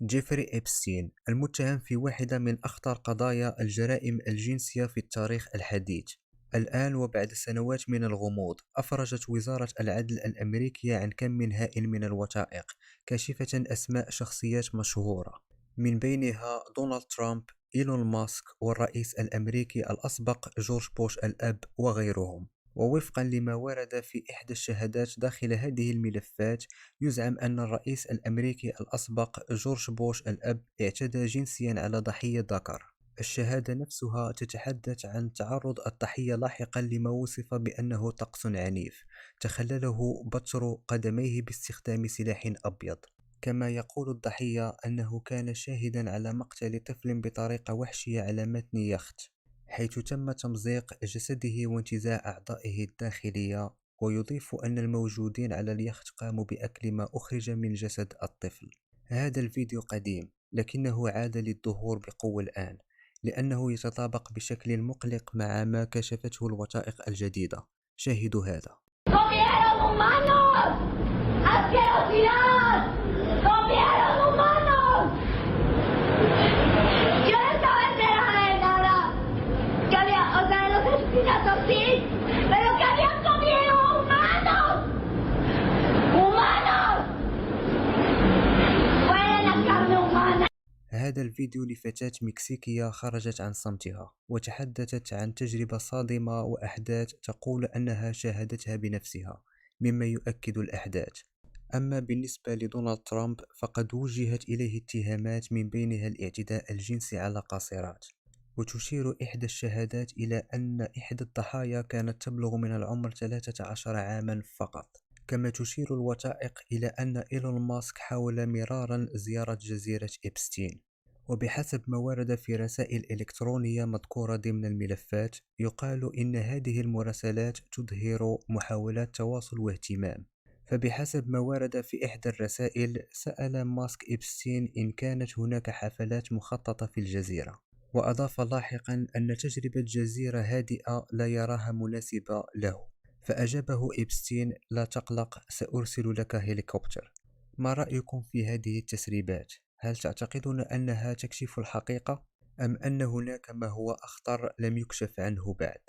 جيفري إبستين المتهم في واحدة من أخطر قضايا الجرائم الجنسية في التاريخ الحديث. الآن وبعد سنوات من الغموض، أفرجت وزارة العدل الأمريكية عن كم هائل من الوثائق كاشفة أسماء شخصيات مشهورة، من بينها دونالد ترامب، إيلون ماسك، والرئيس الأمريكي الأسبق جورج بوش الأب وغيرهم. ووفقا لما ورد في إحدى الشهادات داخل هذه الملفات، يزعم أن الرئيس الأمريكي الأسبق جورج بوش الأب اعتدى جنسيا على ضحية ذكر. الشهادة نفسها تتحدث عن تعرض الضحية لاحقا لما وصف بأنه طقس عنيف تخلله بتر قدميه باستخدام سلاح أبيض. كما يقول الضحية أنه كان شاهدا على مقتل طفل بطريقة وحشية على متن يخت، حيث تم تمزيق جسده وانتزاع أعضائه الداخلية. ويضيف أن الموجودين على اليخت قاموا بأكل ما أخرج من جسد الطفل. هذا الفيديو قديم، لكنه عاد للظهور بقوة الآن، لأنه يتطابق بشكل مقلق مع ما كشفته الوثائق الجديدة. شاهدوا هذا. ¡Comieron humanos! ¡Asquerosidad! ¡Comieron humanos! Yo no estaba enterada de nada. Que había, o sea, de los asesinatos sí, pero que habían comido humanos. ¡Humanos! ¡Fuera la carne humana! هذا الفيديو لفتاة مكسيكية خرجت عن صمتها وتحدثت عن تجربة صادمة وأحداث تقول أنها شاهدتها بنفسها، مما يؤكد الأحداث. أما بالنسبة لدونالد ترامب فقد وجهت إليه اتهامات من بينها الاعتداء الجنسي على قاصرات، وتشير إحدى الشهادات إلى أن إحدى الضحايا كانت تبلغ من العمر 13 عاما فقط. كما تشير الوثائق إلى أن إيلون ماسك حاول مرارا زيارة جزيرة إبستين. وبحسب ما ورد في رسائل إلكترونية مذكورة ضمن الملفات، يقال إن هذه المراسلات تظهر محاولات تواصل واهتمام. فبحسب ما ورد في إحدى الرسائل، سأل ماسك إبستين إن كانت هناك حفلات مخططة في الجزيرة، وأضاف لاحقا أن تجربة جزيرة هادئة لا يراها مناسبة له. فأجابه إبستين: لا تقلق، سأرسل لك هليكوبتر. ما رأيكم في هذه التسريبات؟ هل تعتقدون أنها تكشف الحقيقة، أم أن هناك ما هو أخطر لم يكشف عنه بعد؟